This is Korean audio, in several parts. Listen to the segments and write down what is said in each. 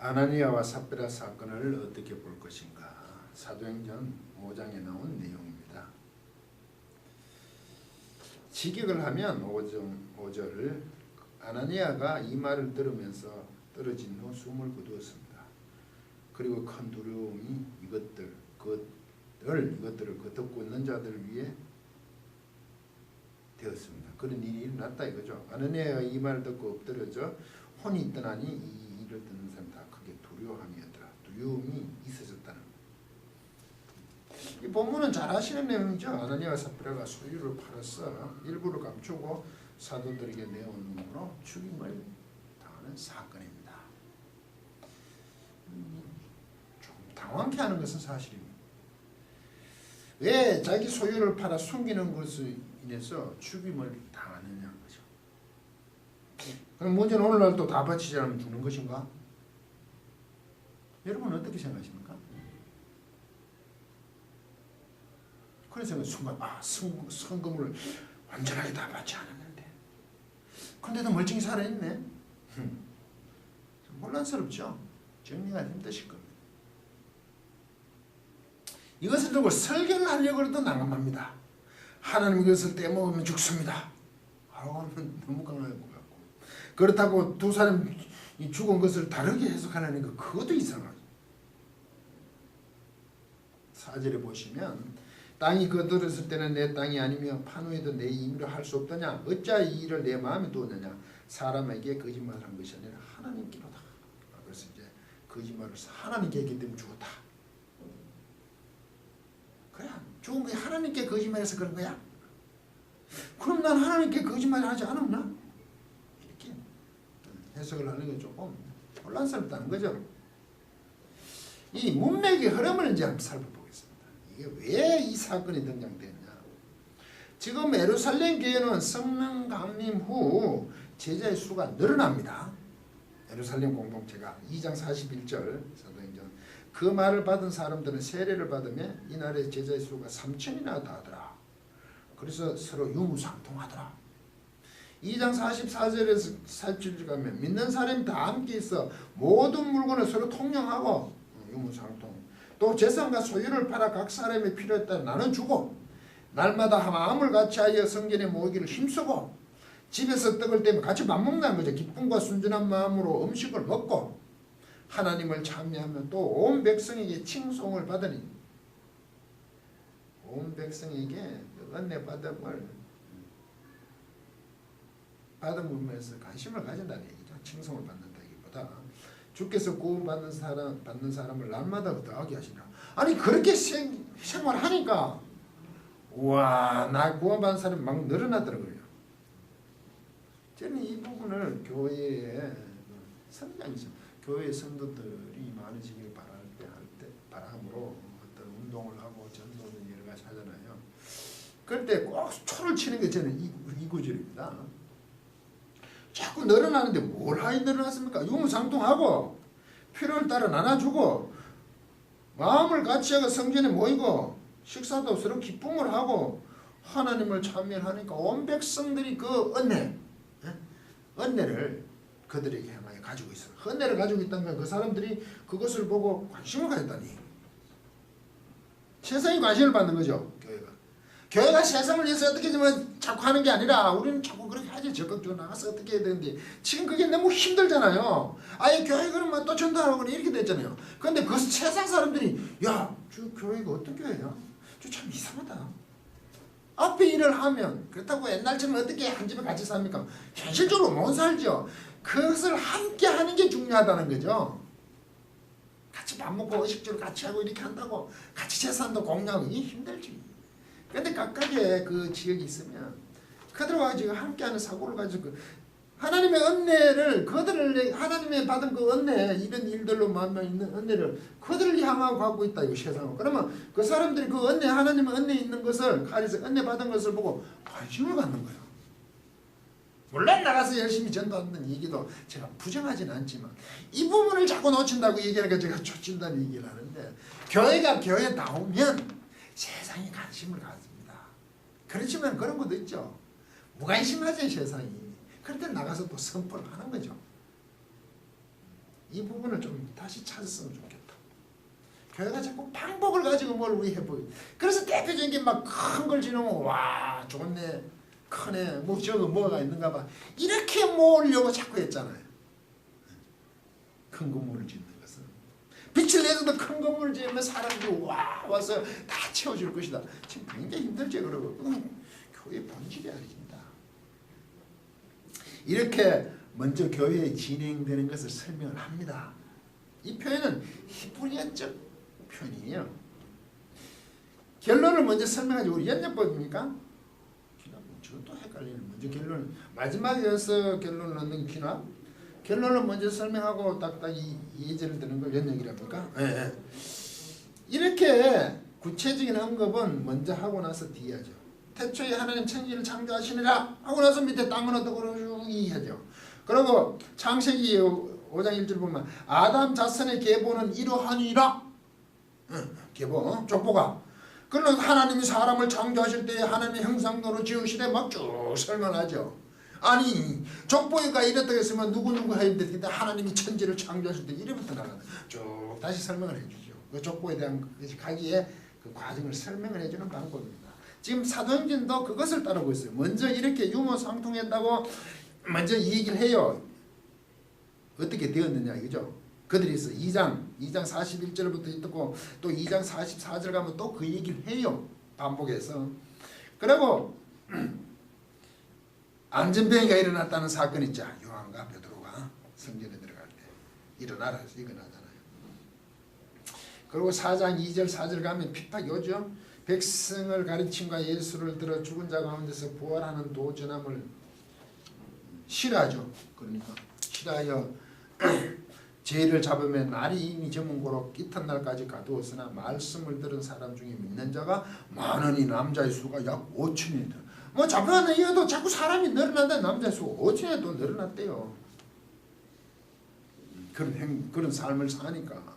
아나니아와 삽비라 사건을 어떻게 볼 것인가? 사도행전 5장에 나온 내용입니다. 직역을 하면 5절 아나니아가 이 말을 들으면서 떨어진 후 숨을 거두었습니다. 그리고 큰 두려움이 이것들을 그 듣고 있는 자들을 위해 되었습니다. 그런 일이 일어났다 이거죠. 아나니아가 이 말을 듣고 엎드려져 혼이 떠나니 이 일을 듣는 사람 다 크게 두려워함이었더라. 두려움이 있어졌다는 이 본문은 잘 아시는 내용이죠. 아나니아와 삽비라가 소유를 팔아서 일부를 감추고 사도들에게 내온 놈으로 죽임을 당하는 사건입니다. 좀 당황케 하는 것은 사실입니다. 왜 자기 소유를 팔아 숨기는 것으로 인해서 죽임을 당하느냐는 거죠. 그럼 문제는 오늘날 또 다 바치지 않으면 죽는 것인가? 여러분 어떻게 생각하십니까? 그래서 순간 성금을 완전하게 다 받지 않았는데 근데도 멀쩡히 살아있네. 혼란스럽죠. 정리가 힘드실 겁니다. 이것을 두고 설교를 하려고 해도 난감합니다. 하나님 이것을 떼먹으면 죽습니다. 하면 너무 강할 것 같고 그렇다고 두 사람이 죽은 것을 다르게 해석하려니까 그것도 이상하죠. 4절에 보시면 땅이 거들었을 때는 내 땅이 아니며 판 후에도 내 임의로 할 수 없더냐. 어찌하여 이 일을 내 마음에 두었느냐. 사람에게 거짓말한 것이 아니라 하나님께로다. 그래서 이제 거짓말을 하나님께 했기 때문에 죽었다. 그래 죽은 게 하나님께 거짓말해서 그런 거야? 그럼 난 하나님께 거짓말 하지 않았나? 이렇게 해석을 하는 게 조금 혼란스럽다는 거죠. 이 문맥의 흐름을 이제 한번 살펴보겠습니다. 이게 왜 이 사건이 등장되느냐. 지금 예루살렘 교회는 성령 강림 후 제자의 수가 늘어납니다. 예루살렘 공동체가 2장 41절 사도행전 그 말을 받은 사람들은 세례를 받으며 이날의 제자의 수가 3,000이나 다하더라. 그래서 서로 유무상통하더라. 2장 44절에서 47절 가면 믿는 사람이 다 함께 있어 모든 물건을 서로 통용하고 유무상통. 또 재산과 소유를 팔아 각 사람의 필요에 따라 나눠주고 날마다 마음을 같이하여 성전에 모이기를 힘쓰고 집에서 떡을 떼면 같이 밥 먹는다는 거죠. 기쁨과 순전한 마음으로 음식을 먹고 하나님을 찬미하며 또 온 백성에게 칭송을 받으니 온 백성에게 은혜 받음을 받음으로서 관심을 가진다는 얘기죠. 칭송을 받는다기보다 주께서 구원받는 사람을 날마다 더하게 하시라. 아니 그렇게 생활하니까 우와 나 구원받는 사람이 막 늘어나더라고요. 저는 이 부분을 교회에 성장이죠. 교회 성도들이 많으시길 바람으로 어떤 운동을 하고 전도는 여러 가지 하잖아요. 그럴 때 꼭 초를 치는 게 저는 이 구절입니다. 자꾸 늘어나는데 뭘 하이 늘어났습니까? 유무상통하고 필요를 따라 나눠주고 마음을 같이하고 성전에 모이고 식사도 서로 기쁨을 하고 하나님을 찬미하니까 온 백성들이 그 은혜를 그들에게 향하여 가지고 있어요. 은혜를 가지고 있다면 그 사람들이 그것을 보고 관심을 가졌다니. 세상이 관심을 받는 거죠. 교회가 세상을 위해서 어떻게 좀 자꾸 하는 게 아니라 우리는 자꾸 그렇게 하지. 적극적으로 나가서 어떻게 해야 되는데 지금 그게 너무 힘들잖아요. 아예 교회 그러면 또 전도하고 이렇게 됐잖아요. 그런데 그 세상 사람들이 야, 저 교회가 어떤 교회야? 저 참 이상하다. 앞에 일을 하면 그렇다고 옛날처럼 어떻게 한 집에 같이 삽니까? 현실적으로 못 살죠. 그것을 함께 하는 게 중요하다는 거죠. 같이 밥 먹고 의식주를 같이 하고 이렇게 한다고 같이 재산도 공유하고 이게 힘들지. 그런데 각각의 그 지역이 있으면 그들과 지금 함께하는 사고를 가지고 하나님의 은혜를 그들을 하나님의 받은 그 은혜 이런 일들로 만나 있는 은혜를 그들을 향하고 갖고 있다 이거 세상은. 그러면 그 사람들이 그 은혜 하나님의 은혜 있는 것을 가려서 은혜 받은 것을 보고 관심을 갖는 거예요. 물론 나가서 열심히 전도하는 얘기도 제가 부정하지는 않지만 이 부분을 자꾸 놓친다고 얘기하니까 제가 쫓긴다는 얘기를 하는데 교회가 교회에 나오면 세상이 관심을 갖습니다. 그렇지만 그런 것도 있죠. 무관심하죠 세상이. 그럴 때 나가서 또 선포를 하는 거죠. 이 부분을 좀 다시 찾았으면 좋겠다. 교회가 자꾸 방법을 가지고 뭘 우리 해보여. 그래서 대표적인 게 막 큰 걸 지르면 와 좋네 크네 뭐 저거 뭐가 있는가 봐 이렇게 모으려고 자꾸 했잖아요. 큰 건물을 짓는 것은 빛을 내서도 큰 건물을 지으면 사람들이 와서 다 채워줄 것이다. 지금 굉장히 힘들죠. 그러고 교회의 본질이 아닙니다. 이렇게 먼저 교회에 진행되는 것을 설명을 합니다. 이 표현은 히브리어적 표현이에요. 결론을 먼저 설명하지. 우리 연nhập법입니까? 저도 헷갈리는. 먼저 결론 마지막에서 결론을 넣는 귀납. 결론을 먼저 설명하고 딱딱 이 예제를 드는 걸 연역이랍니까? 네. 이렇게 구체적인 언급은 먼저 하고 나서 뒤에 하죠. 태초에 하나님 천지를 창조하시니라 하고 나서 밑에 땅은 어떻고 쭉 이해하죠. 그리고 창세기 5장 1절 보면 아담 자손의 계보는 이러하니라. 계보 족보가. 그러나 하나님이 사람을 창조하실 때 하나님의 형상대로 지으시되 막 쭉 설명하죠. 아니 족보가 이랬다 했으면 누구누구 했는데 하나님이 천지를 창조하실 때 이래부터 나가는 쭉 다시 설명을 해주죠. 그 족보에 대한 가기에 그 과정을 설명을 해주는 방법입니다. 지금 사도행전도 그것을 따르고 있어요. 먼저 이렇게 유무상통했다고 먼저 이 얘기를 해요. 어떻게 되었느냐 이거죠. 그들이 있어 2장 41절부터 있고 또 2장 44절 가면 또 그 얘기를 해요. 반복해서. 그리고 안전병이가 일어났다는 사건이 있죠. 요한과 베드로가 성전에 들어갈 때 일어나라 일어나잖아요. 그리고 4장 2절 4절 가면 핍박이 오죠. 백성을 가르침과 예수를 들어 죽은 자 가운데서 부활하는 도전함을 싫어하죠. 그러니까 싫어하여 죄를 잡으면 날이 이미 저문고로 이튿날까지 가두었으나 말씀을 들은 사람 중에 믿는 자가 많으니 남자의 수가 약 5천이 더. 뭐 잡혀는 이어도 자꾸 사람이 늘어난다. 남자의 수가 5천이 더 늘어났대요. 그런 삶을 사니까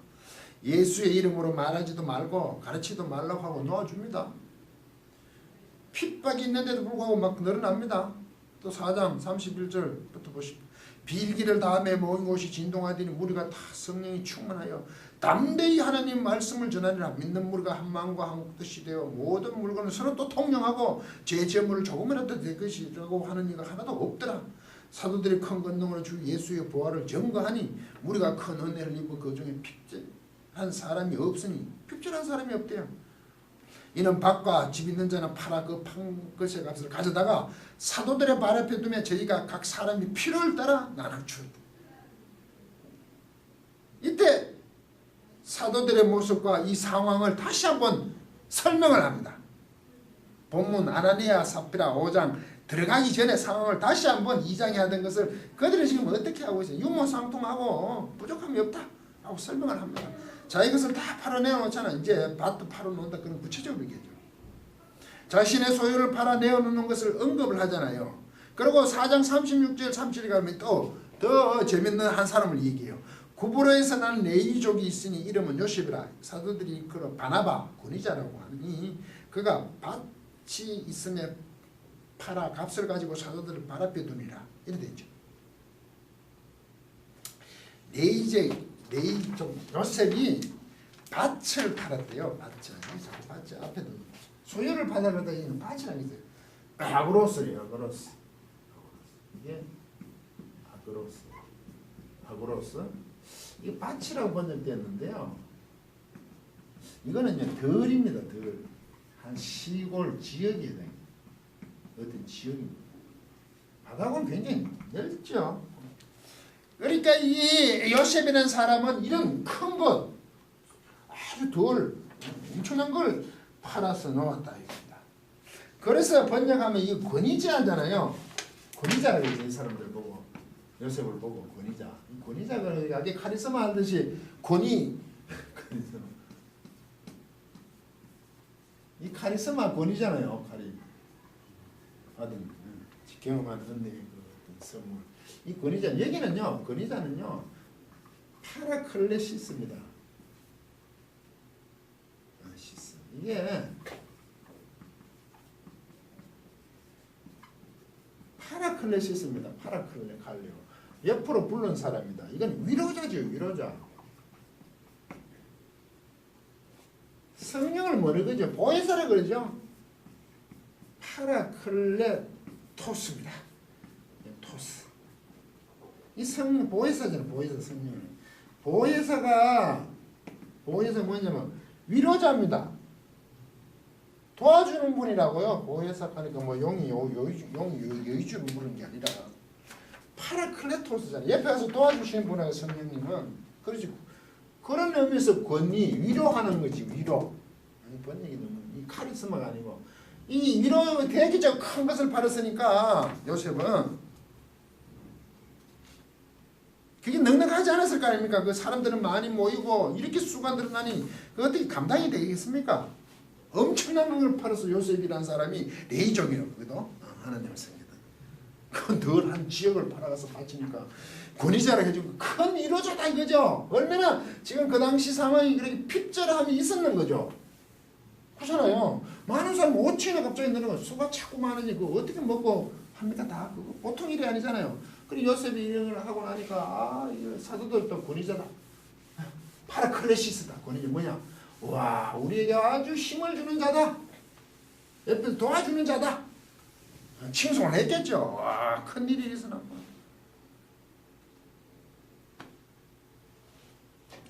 예수의 이름으로 말하지도 말고 가르치도 말라고 하고 놓아줍니다. 핍박이 있는데도 불구하고 막 늘어납니다. 또 4장 31절부터 보십시오. 빌기를 다음에 모인 곳이 진동하더니 무리가 다 성령이 충만하여 담대히 하나님 말씀을 전하리라. 믿는 무리가 한 마음과 한 뜻이 되어 모든 물건을 서로 또 통용하고 제 재물을 조금이라도 될 것이라고 하는 이가 하나도 없더라. 사도들이 큰 권능으로 주 예수의 부활을 증거하니 무리가 큰 은혜를 입어 그 중에 핍절한 사람이 없으니 핍절한 사람이 없대요. 이는 밭과 집 있는 자는 팔아 그 판 것의 값을 가져다가 사도들의 발 앞에 두며 저희가 각 사람이 필요를 따라 나눠 주었다. 이때 사도들의 모습과 이 상황을 다시 한번 설명을 합니다. 본문 아나니아 삽비라 5장 들어가기 전에 상황을 다시 한번 2장에 하던 것을 그들은 지금 어떻게 하고 있어요? 유무상통하고 부족함이 없다 하고 설명을 합니다. 자, 이것을 다 팔아내놓잖아. 이제 밭도 팔아놓는다. 그런 구체적으로 얘기죠. 자신의 소유를 팔아내놓는 것을 언급을 하잖아요. 그리고 4장 36절 37에 가면 또 더 재밌는 한 사람을 얘기해요. 구브로에서 난 레위족이 있으니 이름은 요셉이라. 사도들이 일컬어 바나바 권위자라고 하니 그가 밭이 있으면 팔아 값을 가지고 사도들을 발 앞에 두니라. 이렇게 되죠. 레위족 요셉이 밭을 팔았대요. 밭을 앞에 두고 소유를 받아가다 있는 밭이라고 있어요. 아그로스래요. 이게 아그로스. 이게 밭이라고 번역되었는데요. 이거는 덜입니다. 덜. 한 시골 지역이에요. 어떤 지역입니다. 바닥은 굉장히 넓죠. 그러니까 이 요셉이라는 사람은 이런 큰 것, 아주 엄청난 걸 팔아서 놓았다 이겁니다. 그래서 번역하면 이 권위자잖아요. 권위자라고 이제 이 사람들 보고 요셉을 보고 권위자. 권위자가 아주 카리스마 하듯이 이 카리스마 권위잖아요. 받은 경험한 은혜의 그 선물. 이 권위자 여기는요. 권위자는요. 파라클레시스입니다. 이게 파라클레시스입니다. 파라클레 칼레오. 옆으로 부른 사람이다. 이건 위로자죠. 위로자. 성령을 뭐라 그러죠? 보혜사라 그러죠. 파라클레토스입니다. 토스. 이 성령 보혜사잖아요. 보혜사 성령. 보혜사 뭐냐면 위로자입니다. 도와주는 분이라고요. 보혜사 하니까 뭐 용이 여의주를 부르는 게 아니라 파라클레토스잖아요. 옆에 가서 도와주시는 분하고 성령님은 그렇지. 그런 의미에서 권위, 위로하는 거지. 위로. 번역이 너무 이 카리스마가 아니고 이 위로 대기적 큰 것을 받았으니까 요셉은 그게 넉넉하지 않았을 거 아닙니까? 그 사람들은 많이 모이고 이렇게 수가 늘어나니 그 어떻게 감당이 되겠습니까? 엄청난 걸 팔아서 요셉이라는 사람이 레이족이었거든. 하나님을 섬기던. 그 덜한 지역을 팔아가서 바치니까 권위자라 해주고 큰 위로자다 이거죠. 얼마나 지금 그 당시 상황이 그렇게 핍절함이 있었는 거죠. 그렇잖아요. 많은 사람 5층에 갑자기 늘어나 수가 자꾸 많으니 그 어떻게 먹고 합니까? 다 그거 보통 일이 아니잖아요. 그리고 요셉이 이런 걸 하고 나니까 사도들도 권위자다. 파라클레시스다. 권위자 뭐냐? 와 우리에게 아주 힘을 주는 자다. 옆에서 도와주는 자다. 칭송을 했겠죠. 와 큰일이 일어났구나.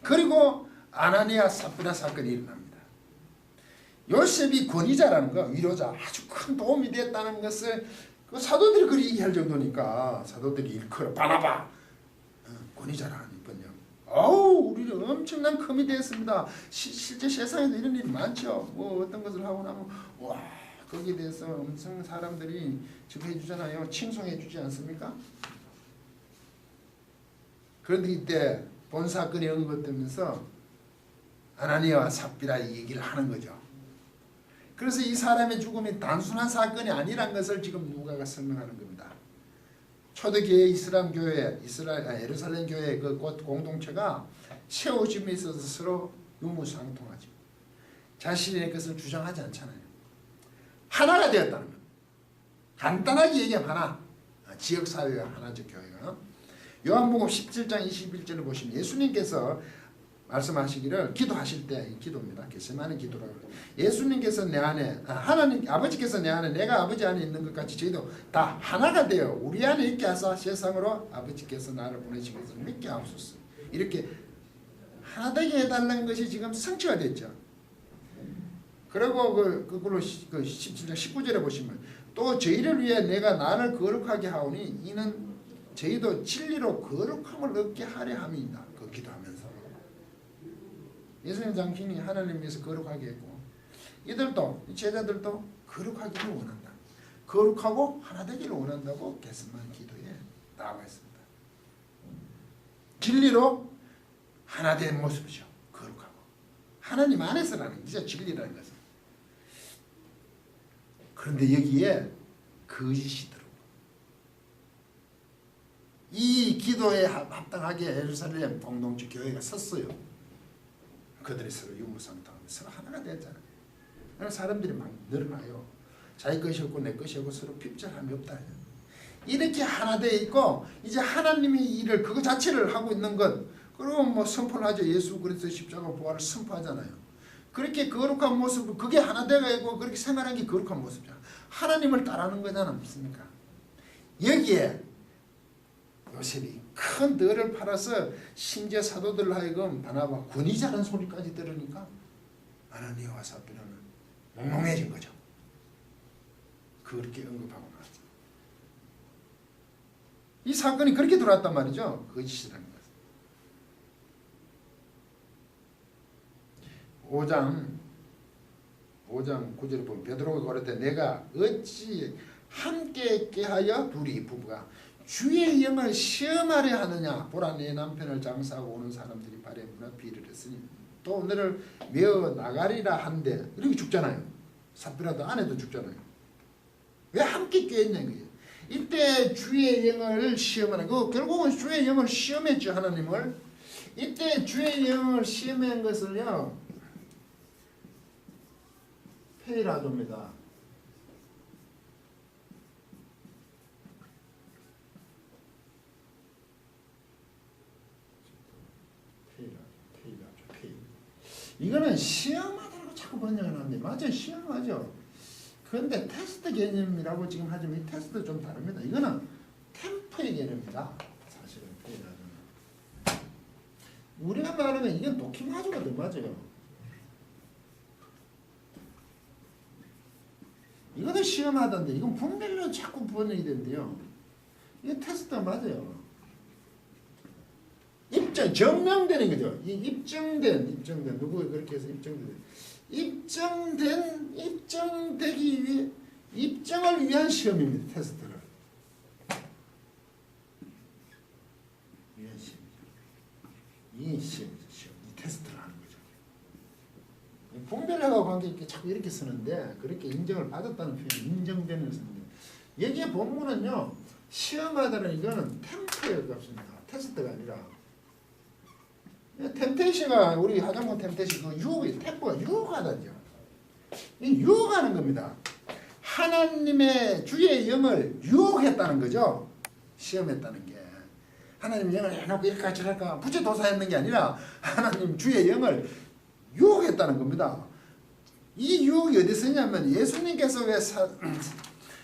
그리고 아나니아 삽비라 사건이 일어납니다. 요셉이 권위자라는 거, 위로자, 아주 큰 도움이 됐다는 것을 그 사도들이 그리 얘기할 정도니까 사도들이 일컬어 바나바 권위자라는 번역. 어우 우리는 엄청난 컴이 되었습니다. 실제 세상에도 이런 일이 많죠. 뭐 어떤 것을 하고 나면 와 거기에 대해서 엄청 사람들이 지금 해주잖아요. 칭송해 주지 않습니까? 그런데 이때 본 사건이 언급되면서 아나니아와 삽비라 이 얘기를 하는 거죠. 그래서 이 사람의 죽음이 단순한 사건이 아니란 것을 지금 누가가 설명하는 겁니다. 초대교회 이스라엘 교회, 예루살렘 교회 그 공동체가 세워짐에 있어서 서로 유무상통하죠. 자신의 것을 주장하지 않잖아요. 하나가 되었다는 것. 간단하게 얘기하면 하나. 지역사회가 하나죠, 교회가. 요한복음 17장 21절을 보시면 예수님께서 말씀하시기를 기도하실 때 기도입니다. 겟세마네 기도라고. 예수님께서 내 안에 하나님 아버지께서 내 안에 내가 아버지 안에 있는 것 같이 저희도 다 하나가 되어 우리 안에 있게 하사 세상으로 아버지께서 나를 보내신 것을 믿게 하옵소서. 이렇게 하나 되게 해달라는 것이 지금 성취가 됐죠. 그리고 그걸로 그 17장 19절에 보시면 또 저희를 위해 내가 나를 거룩하게 하오니 이는 저희도 진리로 거룩함을 얻게 하려 함이다. 그 기도하면서 예수님 당신이 하나님 위해서 거룩하게 했고 이들도 제자들도 거룩하기를 원한다. 거룩하고 하나 되기를 원한다고 겟세마네 기도에 나와 있습니다. 진리로 하나 된 모습이죠. 거룩하고 하나님 안에서라는 진짜 진리라는 것은. 그런데 여기에 거짓이 들어오고 이 기도에 합당하게 예루살렘 공동체 교회가 섰어요. 그들이 서로 유무상통하면서 서로 하나가 되었잖아요. 그래서 사람들이 막 늘어나요. 자기 것이 없고 내 것이 없고 서로 핍절함이 없다. 이렇게 하나 되어 있고 이제 하나님이 일을 그거 자체를 하고 있는 것. 그리고 뭐 선포를 하죠. 예수 그리스도 십자가 부활을 선포하잖아요. 그렇게 거룩한 모습, 그게 하나 되어 있고 그렇게 생활하는 게 거룩한 모습이잖아. 하나님을 따르는 거잖아. 믿습니까? 여기에 요셉이 큰 덜을 팔아서 심지어 사도들 하여금 바나바 권위자라는 소리까지 들으니까 아나니아와 삽비라는 몽롱해진 거죠. 그렇게 언급하고 나왔죠. 이 사건이 그렇게 들어왔단 말이죠. 거짓이라는 것. 5장 9절에 보면 베드로가 고르되 내가 어찌 함께 있게 하여 둘이 부부가 주의 영을 시험하려 하느냐. 보라 내 남편을 장사하고 오는 사람들이 발에 문화 비를 했으니 또 너를 메어 나가리라 한데 이렇게 죽잖아요. 삽비라도 아내도 죽잖아요. 왜 함께 껴있냐 거예요. 이때 주의 영을 시험하는 거 결국은 주의 영을 시험했죠. 하나님을. 이때 주의 영을 시험한 것을요. 페이라도입니다. 페이라죠. 이거는 시험하다고 자꾸 번역을 하는데 맞아요. 시험하죠. 그런데 테스트 개념이라고 지금 하지만 이 테스트 좀 다릅니다. 이거는 템포의 개념입니다. 사실은 페이라는. 우리가 말하는 이건 도키마주거든. 맞아요. 이것도 시험하던데 이건 분별로 자꾸 번역이 된대요. 이게 테스트 맞아요. 증명되는 거죠. 이 입증된 누구 그렇게 해서 입증되기 위해 입증을 위한 시험입니다. 테스트를 위한 시험이죠. 이 시험이죠. 시험. 이 테스트를 하는 거죠. 분별하고 관계있게 자꾸 이렇게 쓰는데 그렇게 인정을 받았다는 표현, 인정되는 쓰는데 여기에 본문은요 시험하다는 이거는 템포의 값입니다. 테스트가 아니라. 템테이션가 우리 하정권 템테이션 그 유혹이 템포가 유혹하다죠. 이 유혹하는 겁니다. 하나님의 주의 영을 유혹했다는 거죠. 시험했다는 게 하나님 영을 해놓고 이렇게 같이 할까 부채도사했는 게 아니라 하나님 주의 영을 유혹했다는 겁니다. 이 유혹이 어디서 있냐면 예수님께서 왜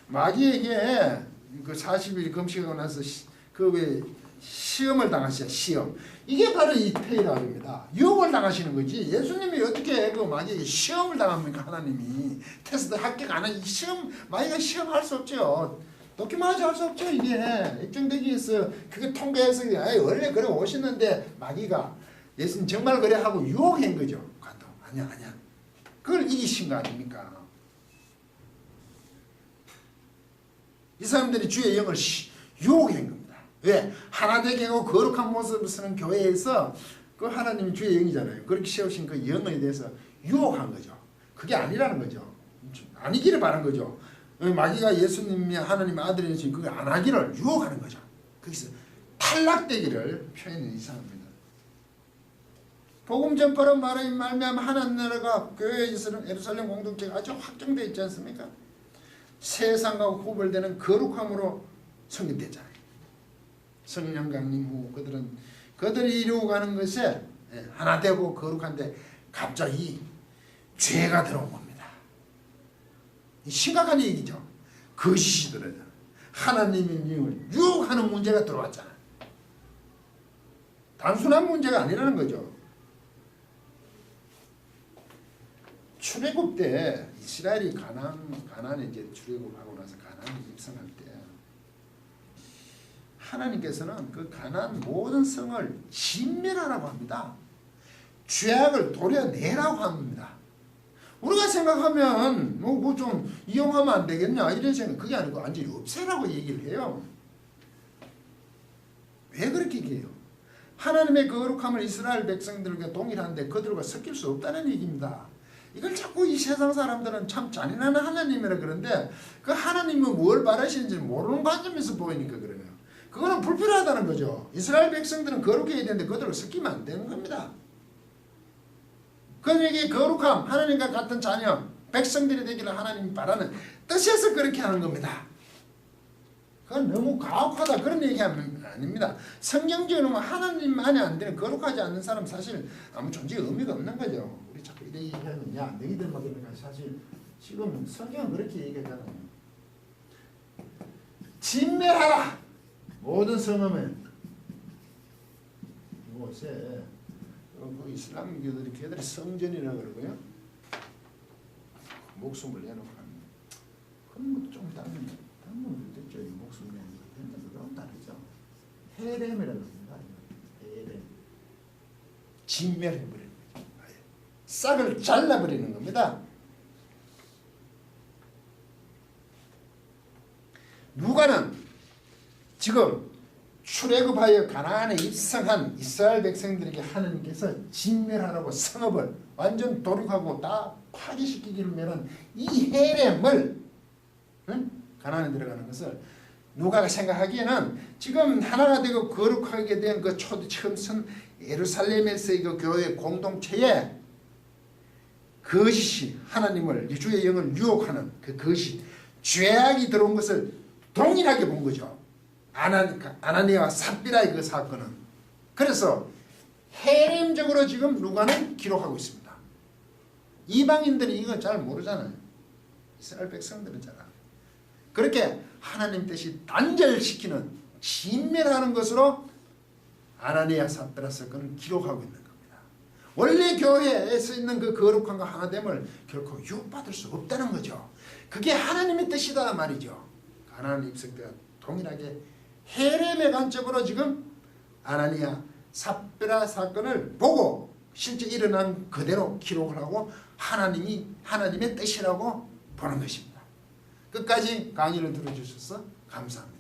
마귀에게 그 40일 금식하고 나서 그 왜 시험을 당하시죠. 시험. 이게 바로 이 페이라입니다. 유혹을 당하시는 거지. 예수님이 어떻게 그 마귀에게 시험을 당합니까? 하나님이 테스트 합격 안 하니 시험 마귀가 시험할 수 없죠. 도끼맞이 할 수 없죠. 이게 입증되기 위해서 그게 통과해서 원래 그래 오셨는데 마귀가 예수님 정말 그래 하고 유혹한 거죠. 아니야. 그걸 이기신 거 아닙니까? 이 사람들이 주의 영을 유혹한 겁니다. 왜? 하나 되게 하고 거룩한 모습을 쓰는 교회에서 그 하나님이 주의 영이잖아요. 그렇게 세우신 그 영에 대해서 유혹한 거죠. 그게 아니라는 거죠. 아니기를 바란 거죠. 마귀가 예수님이 하나님의 아들이신 그걸 안 하기를 유혹하는 거죠. 거기서 탈락되기를 표현이 이상합니다. 복음 전파로 말미암아 하나님 나라가 교회에서는 예루살렘 공동체가 아주 확정되어 있지 않습니까? 세상과 구별되는 거룩함으로 성립됐잖아요. 성령 강림 후 그들이 이루어가는 것에 하나 되고 거룩한데 갑자기 죄가 들어온 겁니다. 심각한 얘기죠. 거짓이더라고요. 하나님의 영을 유혹하는 문제가 들어왔잖아요. 단순한 문제가 아니라는 거죠. 출애굽 때 이스라엘이 가나안에 이제 출애굽하고 나서 가나안에 입성할 때 하나님께서는 그 가나안 모든 성을 진멸하라고 합니다. 죄악을 도려내라고 합니다. 우리가 생각하면 뭐 좀 이용하면 안 되겠냐 이런 생각 그게 아니고 완전히 없애라고 얘기를 해요. 왜 그렇게 얘기해요? 하나님의 거룩함을 이스라엘 백성들과 동일한데 그들과 섞일 수 없다는 얘기입니다. 이걸 자꾸 이 세상 사람들은 참 잔인한 하나님이라 그런데 그 하나님은 뭘 바라시는지 모르는 관점에서 보이니까 그래요. 그거는 불필요하다는 거죠. 이스라엘 백성들은 거룩해야 되는데 그들과 섞이면 안 되는 겁니다. 그들에게 거룩함, 하나님과 같은 자녀, 백성들이 되기를 하나님이 바라는 뜻에서 그렇게 하는 겁니다. 그건 너무 가혹하다 그런 얘기하면 아닙니다. 성경적으로 하나님 안에 안 되는 거룩하지 않는 사람 사실 아무 존재 의미가 없는 거죠. 우리 자꾸 이래 얘기하면 야 너희들 막 이러니까 사실 지금 성경은 그렇게 얘기하잖아요. 진멸하라 모든 성음을 이곳에 그 이슬람교들이 걔들이 성전이라고 그러고요. 목숨을 내놓고 합니다. 그런 것도 좀 다른 됐죠. 목숨 내는 거 너무 다르죠. 헤렘이라고 합니다. 헤렘. 진멸해버리는 거죠. 싹을 잘라버리는 겁니다. 누가는 지금 출애굽하여 가나안에 입성한 이스라엘 백성들에게 하나님께서 진멸하라고 성읍을 완전 도륙하고 다 파괴시키기를 멸한 이 헤렘을 가나안에 들어가는 것을 누가가 생각하기에는 지금 하나가 되고 거룩하게 된 그 처음 선 예루살렘에서의 그 교회 공동체에 거짓이 하나님을 주의 영을 유혹하는 그 거짓 죄악이 들어온 것을 동일하게 본 거죠. 아나니아와 삽비라의 그 사건은. 그래서 헤렘 핵심적으로 지금 누가는 기록하고 있습니다. 이방인들이 이거 잘 모르잖아요. 이스라엘 백성들은 잘 알아요. 그렇게 하나님 뜻이 단절시키는 진멸하는 것으로 아나니아 삽비라 사건을 기록하고 있는 겁니다. 원래 교회에 서 있는 그 거룩함과 하나됨을 결코 유혹받을 수 없다는 거죠. 그게 하나님의 뜻이다 말이죠. 가나안 입성 때와 동일하게 헤렘의 관점으로 지금 아나니아 삽비라 사건을 보고 실제 일어난 그대로 기록을 하고 하나님의 뜻이라고 보는 것입니다. 끝까지 강의를 들어주셔서 감사합니다.